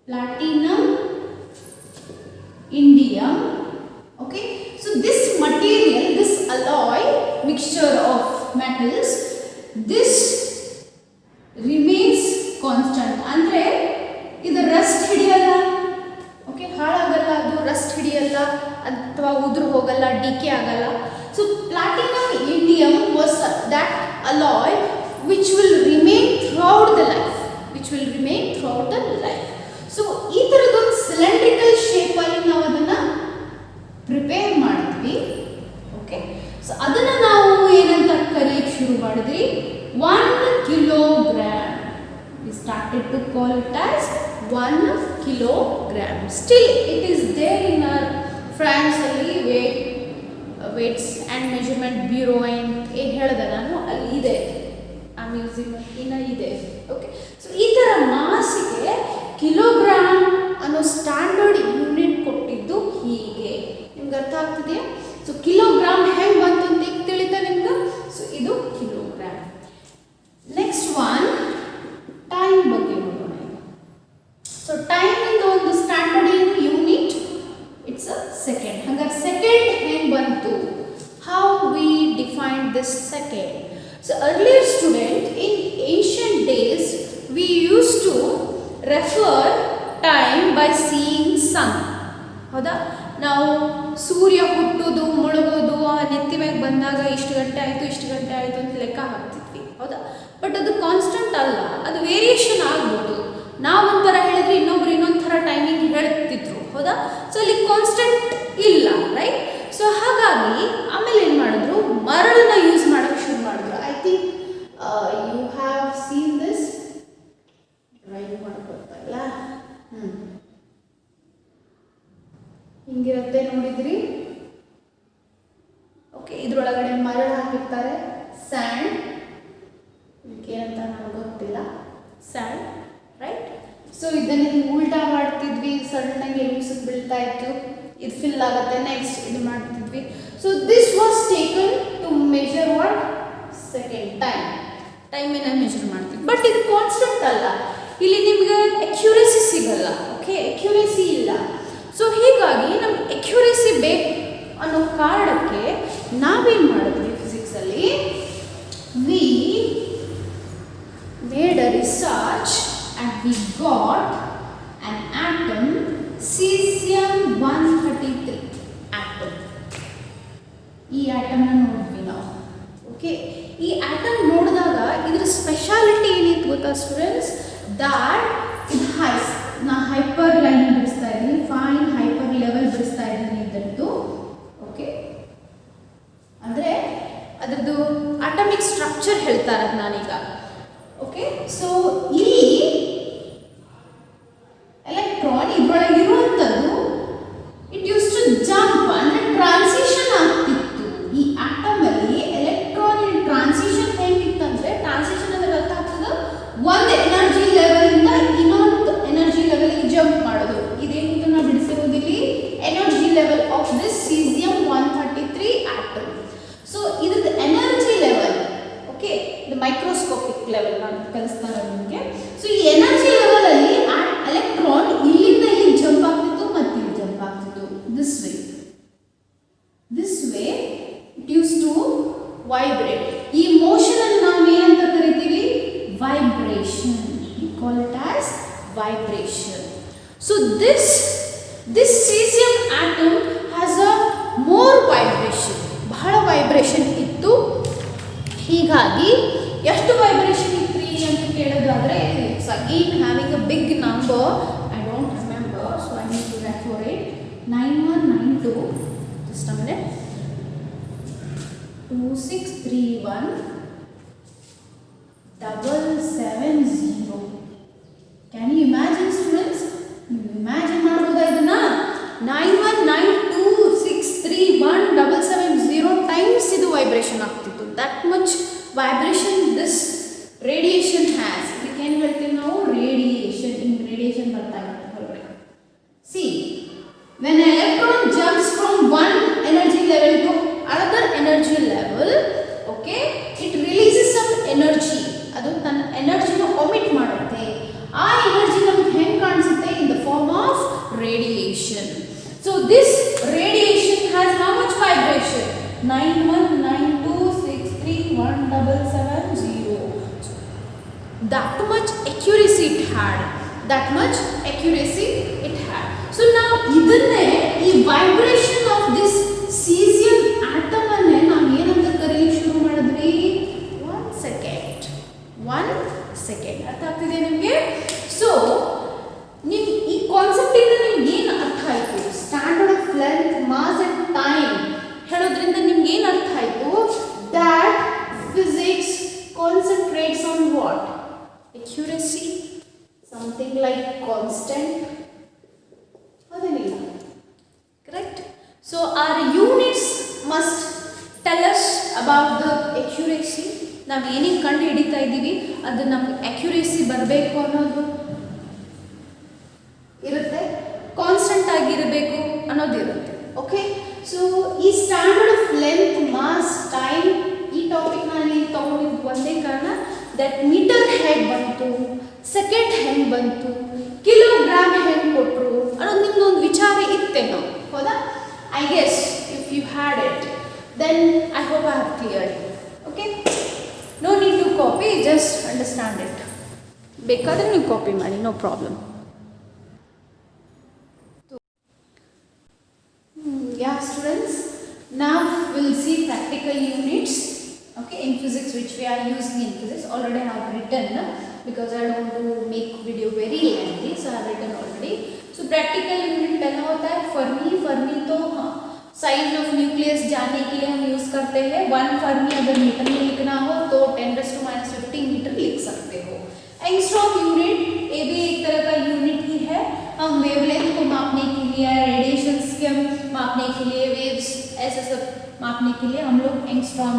Platinum, indium. Okay, so this material, this alloy mixture of metals, this remains constant. ಅಂದ್ರೆ ಇದು ರಸ್ಟ್ ಹಿಡಿಯಲ್ಲ, ಅಥವಾ ಉದುರು ಹೋಗಲ್ಲ, ಡಿಕೆ ಆಗಲ್ಲ. So platinum indium was that alloy which will remain throughout the life, so ಈ ಥರದೊಂದು cylindrical ಶೇಪಲ್ಲಿ ನಾವು ಅದನ್ನು ಪ್ರಿಪೇರ್ ಮಾಡಿದ್ವಿ. ಓಕೆ, ಸೊ ಅದನ್ನು ನಾವು ಏನಂತ ಕರೆಯಕ್ಕೆ ಶುರು ಮಾಡಿದ್ವಿ, 1 kilogram. We started to call it as 1 kilogram. Still it is there in our France ಅಲ್ಲಿ weights and measurement bureau ಏನು ಹೇಳಿದೆ ನಾನು, ಅಲ್ಲಿ ಇದೆ, ಆ ಮ್ಯೂಸಿಯಂ ಇನ್ನ ಇದೆ. ಓಕೆ, ಸೊ ಈ ಥರ ಮಾಸಿಗೆ ಕಿಲೋಗ್ರಾಮ್ ಅನ್ನೋ ಸ್ಟ್ಯಾಂಡರ್ಡ್ ಯೂನಿಟ್ ಕೊಟ್ಟಿದ್ದು ಹೀಗೆ. ನಿಮ್ಗೆ ಅರ್ಥ ಆಗ್ತಿದೆಯಾ? ಸೊ ಕಿಲೋಗ್ರಾಮ್ ಹೆಂಗೆ ಬಂತು ಅಂತ ಈಗ ತಿಳಿತಾ ನಿಮ್ಗೆ? ಸೊ ಇದು ಕಿಲೋಗ್ರಾಮ್. ನೆಕ್ಸ್ಟ್ ಒನ್ ಟೈಮ್ ಬಗ್ಗೆ ನೋಡೋಣ. ಸೊ ಟೈಮ್ ಇಂದ ಒಂದು ಸ್ಟ್ಯಾಂಡರ್ಡ್ ಏನು ಯೂನಿಟ್, ಇಟ್ಸ್ ಅ ಸೆಕೆಂಡ್. ಹಾಗಾದ್ರೆ ಸೆಕೆಂಡ್ ಹೆಂಗೆ ಬಂತು? How we define this second? So earlier student, in ancient days we used to refer time by seeing sun. ಹೌದಾ? ನಾವು ಸೂರ್ಯ ಹುಟ್ಟೋದು ಮುಳುಗೋದು ನೆತ್ತಿ ಮ್ಯಾಗ ಬಂದಾಗ ಇಷ್ಟು ಗಂಟೆ ಆಯಿತು ಅಂತ ಲೆಕ್ಕ ಹಾಕ್ತಿದ್ವಿ. ಹೌದಾ? ಬಟ್ ಅದು ಕಾನ್ಸ್ಟೆಂಟ್ ಅಲ್ಲ, ಅದು ವೇರಿಯೇಷನ್ ಆಗ್ಬೋದು. ನಾವು ಒಂಥರ ಹೇಳಿದ್ರೆ ಇನ್ನೊಬ್ರು ಇನ್ನೊಂದು ಥರ ಟೈಮಿಂಗ್ ಹೇಳ್ತಿದ್ರು. ಹೌದಾ? ಸೊ ಅಲ್ಲಿ ಕಾನ್ಸ್ಟೆಂಟ್ ಇಲ್ಲ, ರೈಟ್? ಸೊ ಹಾಗಾಗಿ ಆಮೇಲೆ ಏನು ಮಾಡಿದ್ರು, ಮರಳನ್ನ ಯೂಸ್ ಮಾಡೋಕ್ಕೆ ಶುರು ಮಾಡಿದ್ರು. I think you have seen this, drive ಮಾಡ್ಕೊಳ್ತಾ ಇಲ್ಲ, ಹಿಂಗಿರುತ್ತೆ ನೋಡಿದ್ರಿ. ಓಕೆ, ಇದ್ರೊಳಗಡೆ ಮರಳು ಹಾಕಿರ್ತಾರೆ, ಸ್ಯಾಂಡ್, ಏನಂತ ನನಗೆ ಗೊತ್ತಿಲ್ಲ, ಸ್ಯಾಂಡ್, ರೈಟ್? ಸೊ ಇದನ್ನು ಉಲ್ಟಾ ಮಾಡ್ತಿದ್ವಿ, ಸಣ್ಣಗೆ ಲೂಸಕ್ಕೆ ಬೀಳ್ತಾ ಇತ್ತು, ಇದು ಫಿಲ್ ಆಗುತ್ತೆ, ನೆಕ್ಸ್ಟ್ ಇದು ಮಾಡ್ತಿದ್ವಿ. So this was taken to measure what second ಟೈಮಿನ ಮೆಜರ್ ಮಾಡ್ತೀವಿ. ಬಟ್ ಇದು ಕಾನ್ಸ್ಟೆಂಟ್ ಅಲ್ಲ, ಇಲ್ಲಿ ನಿಮ್ಗೆ ಅಕ್ಯುರೇಸಿ ಸಿಗಲ್ಲ. ಓಕೆ, ಅಕ್ಯುರೇಸಿ ಇಲ್ಲ. ಸೊ ಹೀಗಾಗಿ ನಮ್ಗೆ ಅಕ್ಯುರೇಸಿ ಬೇಕು ಅನ್ನೋ ಕಾರಣಕ್ಕೆ ನಾವೇನು ಮಾಡಿದ್ವಿ ಫಿಸಿಕ್ಸಲ್ಲಿ, we made a research and we got an atom, cesium-133 atom. ಈ ಆಟಮ್ನ ನೋಡಿದ್ವಿ ನಾವು. ಓಕೆ, ಈ ಆಟಮ್ ನೋಡಿದಾಗ ಇದರ ಸ್ಪೆಷಾಲಿಟಿ ಏನಿತ್ತು ಗೊತ್ತಾ ಸ್ಟೂಡೆಂಟ್ಸ್? ದ್ಯಾಟ್ ಇದು ನಾ ಹೈಪರ್ ಲೈನ್ ಬಿಡಿಸ್ತಾ ಇದ್ದೀನಿ, ಫೈನ್ ಹೈಪರ್ ಲೆವೆಲ್ ಬಿಡಿಸ್ತಾ ಇದ್ದೀನಿ ಇದರದ್ದು. ಓಕೆ, ಅಂದರೆ ಅದರದ್ದು ಅಟಮಿಕ್ ಸ್ಟ್ರಕ್ಚರ್ ಹೇಳ್ತಾ ಇರೋದು ನಾನೀಗ. ಓಕೆ, ಸೊ ಇಲ್ಲಿ ಎಲೆಕ್ಟ್ರಾನ್ ಇದ್ರೊಳಗೆ ಇರುವಂಥದ್ದು ಇಟ್ ಯೂಸ್ ಟು ಜಂಪ್, ಅಂದರೆ ಟ್ರಾನ್ಸಿಷನ್ ಆಗ್ತಿತ್ತು. ಈ ಆಟಮಲ್ಲಿ ಎಲೆಕ್ಟ್ರಾನ್ ಟ್ರಾನ್ಸಿಷನ್ ಹೇಗಿತ್ತಂದರೆ, ಟ್ರಾನ್ಸಿಷನ್ ಅಂದರೆ ಅರ್ಥ ಆಗ್ತದೆ ಒಂದು ಎನರ್ಜಿ ಲೆವೆಲಿಂದ ಇನ್ನೊಂದು ಎನರ್ಜಿ ಲೆವೆಲ್ಗೆ ಜಂಪ್ ಮಾಡೋದು. ಇದೇನಿತ್ತು ನಾವು ಬಿಡಿಸಿರೋದಿಲ್ಲಿ energy level of this cesium-133 atom. So ಇದ್ರದ್ದು ಎನರ್ಜಿ ಲೆವೆಲ್, ಓಕೆ, ಇದು ಮೈಕ್ರೋಸ್ಕೋಪಿಕ್ ಲೆವೆಲ್ ನಾನು ಕಲಿಸ್ತಾನೆ ನಿಮಗೆ. ಸೊ ಈ ಎನರ್ಜಿ ಲೆವೆಲ್ ಅಲ್ಲಿ ಎಲೆಕ್ಟ್ರಾನ್ ಇಲ್ಲಿಂದ ಇಲ್ಲಿ ಜಂಪ್ ಆಗ್ತಿತ್ತು ಮತ್ತು ಇಲ್ಲಿ ಜಂಪ್ ಆಗ್ತಿತ್ತು. This way it used to vibrate. ಈ ಮೋಷನ್ ಅನ್ನು ನಾವು ಏನಂತ ಕರಿತೀವಿ? Vibration. We call it as vibration. So this cesium atom has a more vibration. ಬಹಳ ವೈಬ್ರೇಷನ್ ಇತ್ತು. ಹೀಗಾಗಿ ಎಷ್ಟು ವೈಬ್ರೇಷನ್ ಇತ್ರಿ ಅಂತ ಕೇಳೋದಾದ್ರೆ, it's again having a big number, I don't remember, so I need to refer it. 9192, just a minute, 2631,770. Can you imagine students? ನೀವು imagine ಮಾಡ್ಬೋದಾ ಇದನ್ನ? 9192631770 ಟೈಮ್ಸ್ ಇದು ವೈಬ್ರೇಷನ್ ಆಗ್ತಿತ್ತು. That much vibration this radiation has. ಇದಕ್ಕೆ ಏನು ಹೇಳ್ತೀವಿ ನಾವು? Radiation. ಹಿಂಗೆ ರೇಡಿಯೇಷನ್ ಬರ್ತಾ ಇರುತ್ತೆ ಹೊರಗಡೆ. C, when an electron jumps from one energy level to another energy level, okay, it releases some energy. ಅದು ತನ್ನ ಎನರ್ಜಿನ ಒಮಿಟ್ ಮಾಡುತ್ತೆ. ಆ ಎನರ್ಜಿ ನಮ್ಗೆ ಹೆಂಗೆ ಕಾಣಿಸುತ್ತೆ? in the form of radiation. So this radiation has how much vibration? 9192631770. That much accuracy it had. So now ಇದನ್ನೇ ಈ vibration of this caesium atom ಅನ್ನೇ ನಾವು ಏನಂತ ಕರೀಲಿಕ್ಕೆ ಶುರು ಮಾಡಿದ್ವಿ? 1 ಸೆಕೆಂಡ್. 1 ಸೆಕೆಂಡ್. ಅರ್ಥ ಆಗ್ತಿದೆ ನಿಮಗೆ? ಸೊ ನೀವು ಈ ಕಾನ್ಸೆಪ್ಟ್ ಇಂದ ನಿಮ್ಗೆ ಏನು ಅರ್ಥ ಆಯಿತು? Standard of length, mass and time ಹೇಳೋದ್ರಿಂದ ನಿಮ್ಗೆ ಏನು ಅರ್ಥ ಆಯಿತು? That physics concentrates on what? Accuracy, something like constant. ಹೌದೇನಿಲ್ಲ? Correct? So our units must tell us about the accuracy. ನಾವು ಏನೇನು ಕಂಡು ಹಿಡಿತಾ ಇದ್ದೀವಿ ಅದು ನಮ್ಗೆ accuracy ಬರಬೇಕು ಅನ್ನೋದು ಇರುತ್ತೆ, ಕಾನ್ಸ್ಟೆಂಟ್ ಆಗಿರಬೇಕು ಅನ್ನೋದು ಇರುತ್ತೆ. ಓಕೆ, ಸೊ ಈ standard of length, mass, time ಈ ಟಾಪಿಕ್ ನಾನು ತಗೊಂಡಿದ್ದು ಒಂದೇ ಕಾರಣ ದಟ್ ಮೀಟರ್ ಹೇಗೆ ಬಂತು, ಸೆಕೆಂಡ್ ಹೆಂಗೆ ಬಂತು, ಕಿಲೋಗ್ರಾಮ್ ಹೆಂಗೆ ಕೊಟ್ಟರು ಅನ್ನೋದು ನಿಮ್ದು ಒಂದು ವಿಚಾರ ಇತ್ತೇನೋ, ಹೌದಾ? I guess if you had it then I hope I have cleared. Okay, no need to copy, just understand it. ಬೇಕಾದರೆ ನೀವು ಕಾಪಿ ಮಾಡಿ, no problem. Yeah, students, now we'll see practical units, okay, in physics, which we are using in physics. Already I have written because I don't want to make video very lengthy, so I have written already. So practical unit पहला होता है Fermi. Fermi तो size of nucleus जानने के लिए हम use करते हैं. 1 फर्मी अगर मीटर में लिखना हो तो 10⁻⁻15 मीटर लिख सकते हो. एंगस्ट्रॉम यूनिट, ये भी एक तरह का यूनिट ही है. हम वेवलेंथ को मापने के लिए, रेडिएशंस के मापने के लिए, वेव्स ऐसे सब मापने के लिए हम लोग एंगस्ट्रॉम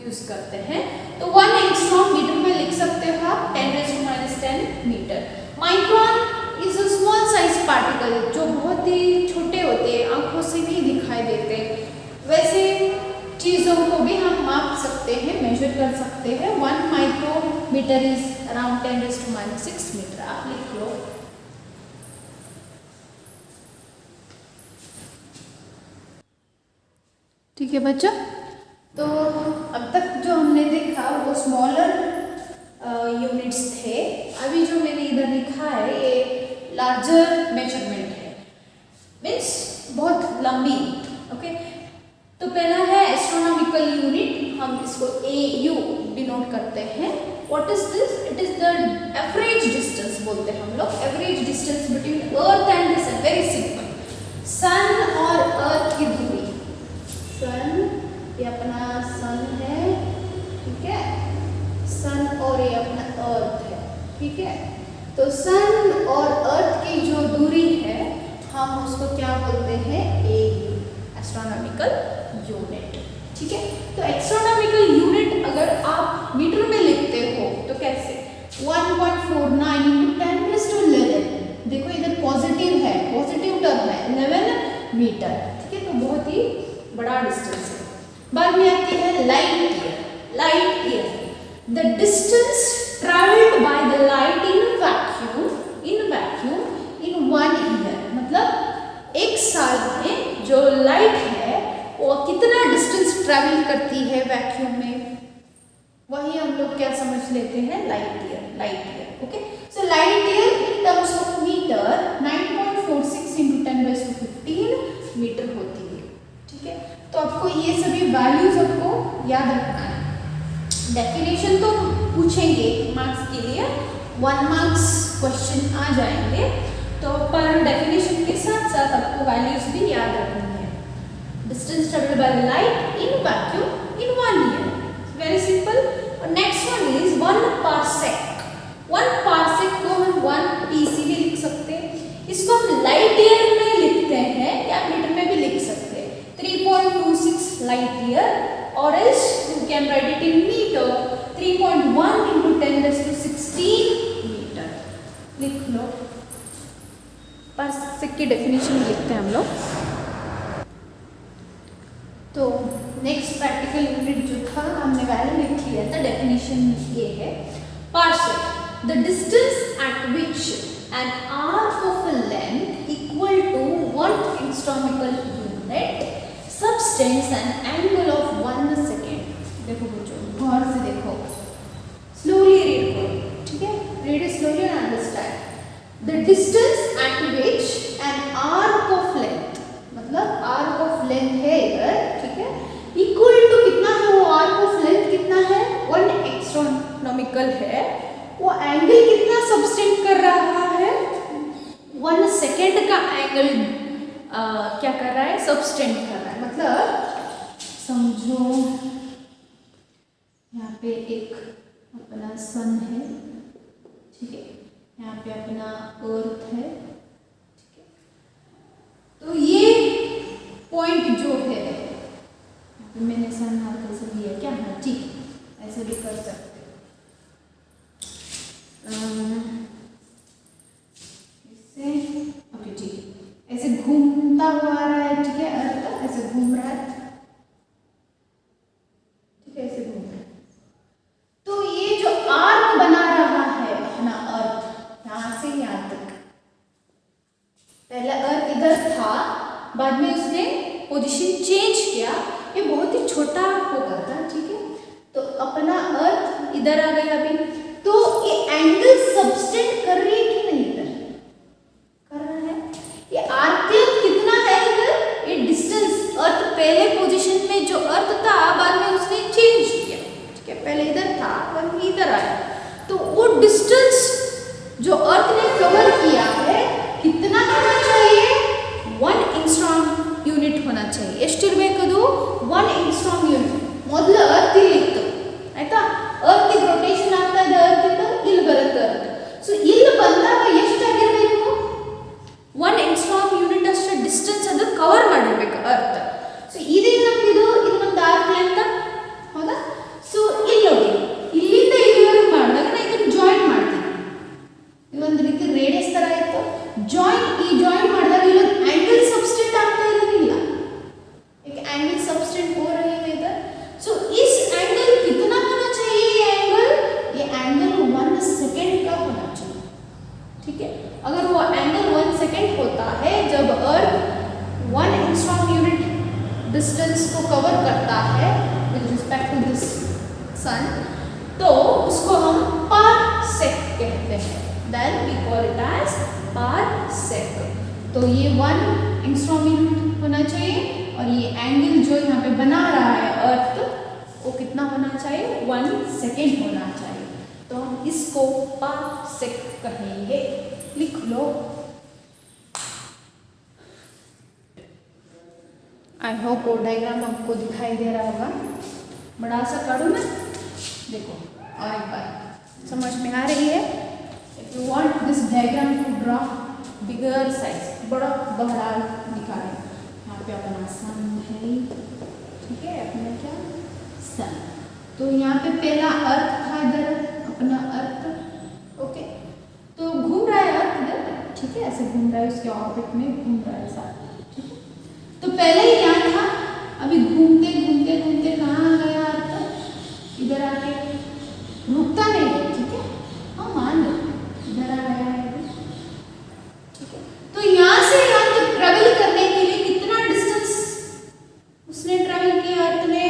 यूज करते हैं. तो 1 एंगस्ट्रॉम मीटर में लिख सकते हो आप 10⁻10 metre. Micron is a small size particle, जो बहुत ही छोटे होते हैं, आंखों से नहीं दिखाई देते. वैसे चीज़ों को भी हम माप सकते हैं, मेजर कर सकते हैं. 1 माइक्रोमीटर इज अराउंड 10⁻6 मीटर. आप लिख लो. ठीक है बच्चा? तो अब तक जो हमने देखा वो स्मॉलर यूनिट्स थे. अभी जो मैंने इधर लिखा है ये लार्जर मेजरमेंट है, मीन्स बहुत लंबी. ओके, तो पहला है एस्ट्रोनॉमिकल यूनिट. हम इसको AU डिनोट करते हैं. What is this? It is the average distance बोलते हैं हम लोग. Average distance between earth and the sun. Very simple. Sun और अर्थ की दूरी. सन, ये अपना सन है, ठीक है, सन और ये अपना अर्थ है, ठीक है. तो सन और अर्थ की जो दूरी है हम उसको क्या बोलते हैं? AU, astronomical unit. ठीक है, तो एस्ट्रोनॉमिकल यूनिट अगर आप मीटर में लिखते हो तो कैसे? 1.49 × 10⁻11. देखो इधर पॉजिटिव है, पॉजिटिव टर्म है, 11 मीटर. ठीक है, तो बहुत ही बड़ा डिस्टेंस है. बाद में आती है light year. Light year, the distance travelled by the light in vacuum in 1 year. मतलब एक साल में जो लाइट है वो कितना डिस्टेंस ट्रैवल करती है वैक्यूम में, वही हम लोग क्या समझ लेते हैं? Light year. Light year. Okay, so light year in terms of metre 9.46 × 10⁻15 metre होती है. ठीक है, तो आपको ये सभी वैल्यूज आपको याद रखना है. डेफिनेशन तो पूछेंगे मार्क्स के लिए, 1 मार्क्स क्वेश्चन आ जाएंगे, तो पर डेफिनेशन के साथ साथ आपको वैल्यूज भी याद रखनी है. Distance travelled by light in vacuum in 1 year. Very simple. और next one is 1 parsec. 1 parsec को हम 1 PC भी लिख सकते हैं. इसको हम लाइट ईयर में लिखते हैं या मीटर में भी लिख सकते हैं. 3.26 light year, or else you can write it in meter. 3.1 × 10⁻16 metre. लिख लो. पार्सेक की डेफिनेशन लिखते हैं हम लोग. तो नेक्स्ट प्रैक्टिकल यूनिट जो था हमने वैल्यू लिख लिया था. डेफिनेशन ये है. Parsec, the distance at which an arc of a length equal to 1 astronomical unit subtends an angle of 1 second. देखो बच्चों, गौर से देखो, slowly read करो. ठीक है, read it slowly and understand. The distance at which an arc of length, का angle क्या कर रहा है, सबस्टेंड कर रहा है। मतलब समझो यहाँ पे एक अपना सन है, ठीक है, यहाँ पे अपना अर्थ है, ठीक है। तो ये पॉइंट जो है, मैंने सन हाथ ऐसे लिया क्या, हाँ ठीक है, ऐसे भी कर सकते हो। इससे ओके ठीक है, ऐसे घूमता हुआ आ रहा है, ठीक है, अर्थ ऐसे घूम रहा है, ठीक है, ऐसे घूम रहा है। तो ये जो आर्क बना रहा है अपना अर्थ, यहाँ से यहाँ तक, पहला अर्थ इधर था, बाद में उसने पोजीशन चेंज किया, ये बहुत ही छोटा हो गया था, ठीक है। तो अपना अर्थ इधर आ गया अभी, तो ये एंगल सबस्टेंड कर रही है कि नहीं, इधर कर रहा है। ये आर्क लेंथ कितना है इधर, ये डिस्टेंस, अर्थ पहले पोजीशन में जो अर्थ था, बाद में उसने चेंज किया, ठीक है, पहले इधर था, बाद में इधर आया। तो वो डिस्टेंस जो अर्थ ने कवर किया है कितना होना चाहिए, 1 एंगस्ट्रॉम यूनिट होना चाहिए। ಎಷ್ಟಿರಬೇಕದು, 1 एंगस्ट्रॉम यूनिट। ಮೊದಲು अर्थ ಇಲ್ಲಿತ್ತು ಆಯ್ತಾ, अर्थ ಗೆ ರೊಟೇಷನ್ ಆಗ್ತಾ ಇದೆ, अर्थ ಇಂದ ಇಲ್ಲಿ ಬರುತ್ತೆ अर्थ। ಸೊ ಇಲ್ಲಿ ಬಂದಾಗ ಎಷ್ಟಾಗಿರಬೇಕು, 1 एंगस्ट्रॉम ಯೂನಿಟ್ ಅಷ್ಟು ಡಿಸ್ಟೆನ್ಸ್ ಅದು ಕವರ್ ಮಾಡಿರಬೇಕು अर्थ। ಸೊ ಇದು ನಮ್ದು ಆರ್ಕ್ ಲೆಂತ್ ಹೌದಾ। ಸೊ ಇಲ್ಲಿ ನೋಡಿ, ಇಲ್ಲಿಂದ ಇಲ್ಲಿವರೆಗೆ ಮಾಡಿದಾಗ ನಾನು ಇದನ್ನು ಜಾಯಿನ್ ಮಾಡ್ತೀನಿ, ಇದೊಂದು ರೀತಿ ರೇಡಿಯಸ್ ತರ ಇತ್ತು, ಜಾಯಿನ್ ಈ ಜಾಯಿನ್ ಮಾಡಿದಾಗ ಇಲ್ಲೊಂದು एंगल सबस्टेंड ಆಗ್ತಾ ಇರಲಿಲ್ಲ, एक एंगल सबस्टेंड हो रही है इधर। सो इस एंगल कितना होना चाहिए, ये एंगल 1 सेकंड का होना चाहिए, ठीक है। अगर वो एंगल 1 सेकंड होता है जब अर्थ 1 एंगस्ट्रॉम यूनिट डिस्टेंस को कवर करता है with respect to this sun, तो उसको हम पारसेक कहते हैं, then we call it as parsec. तो ये 1 एंगस्ट्रॉम यूनिट होना चाहिए, और ये एंगल जो यहाँ पे बना रहा है अर्थ, वो कितना होना चाहिए, 1 सेकेंड होना चाहिए। तो हम इसको पारसेक कहेंगे, लिख लो। आई होप वो डायग्राम आपको दिखाई दे रहा होगा, बड़ा सा काटू ना, देखो और एक बार समझ में आ रही है। If you want this diagram to draw bigger size, बड़ा बड़ा दिखाएं, यहाँ पे अपना सन है, ठीक है, अपना क्या सन। तो यहाँ पे पहला अर्थ था इधर, अपना अर्थ, ओके, तो घूम रहा है अर्थ इधर, ठीक है, ऐसे घूम रहा है, उसके ऑर्बिट में घूम रहा है ऐसा, ठीक है। तो पहले ही यहाँ था, अभी घूमते घूमते घूमते कहाँ गया अर्थ, इधर आके रुकता नहीं, ठीक है, हाँ मान लो इधर आ गया है, ठीक है। तो यहाँ से यहाँ तक ट्रेवल करने के लिए कितना डिस्टेंस उसने ट्रेवल किया अर्थ ने,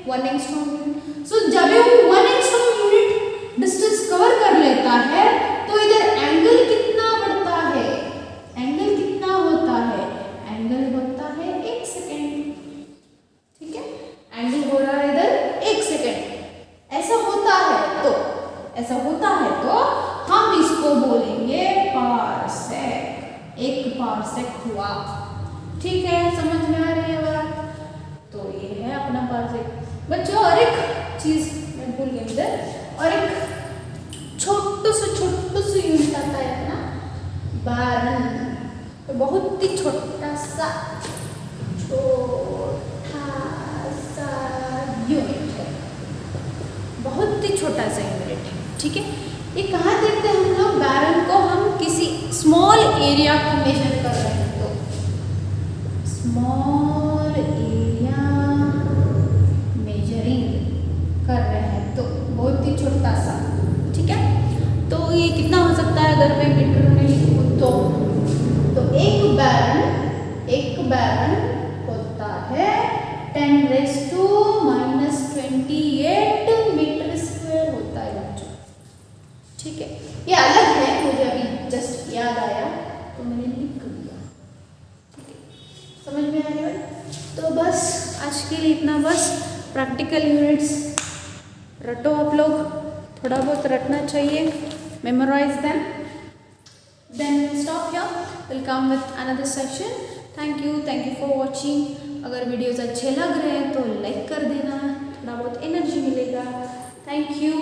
1 एंगस्ट्रॉम यूनिट। सो जब वो 1 एंगस्ट्रॉम यूनिट डिस्टेंस कवर कर लेता है, तो इधर एंगल कितना बढ़ता है, एंगल कितना होता है, एंगल होता है 1 सेकेंड, ठीक है, एंगल हो रहा है इधर 1 सेकेंड। ऐसा होता है तो हम इसको बोलेंगे पारसेक, 1 पारसेक हुआ, ठीक है, समझ में आ रही है बात। तो ये है अपना पारसेक। बच्चों और एक चीज मैं भूल गई इधर, और एक छोटू से यूनिट आता है अपना बारन, तो बहुत ही छोटा सा यूनिट है, बहुत ही छोटा सा यूनिट है, ठीक है। ये कहाँ देखते हैं हम लोग, बैरन को हम किसी स्मॉल एरिया को मेजर कर रहे हैं, तो स्मॉल एरिया मेजरिंग कर रहे हैं, तो बहुत ही छोटा सा, ठीक है। तो ये कितना हो सकता है अगर मैं मीटर में लिखूँ, तो एक बैरन होता है 10⁻⁻28 मीटर स्क्वायर होता है बच्चों, ठीक है। ये अलग है, मुझे अभी जस्ट याद आया तो मैंने लिख दिया, ठीक है, समझ में आ रही है। तो बस आज के लिए इतना, बस प्रैक्टिकल यूनिट्स रटो आप लोग, थोड़ा बहुत रटना चाहिए, memorise them, then stop here. Will come with another session. Thank you for watching. अगर वीडियोज़ अच्छे लग रहे हैं तो लाइक कर देना, थोड़ा बहुत एनर्जी मिलेगा। Thank you.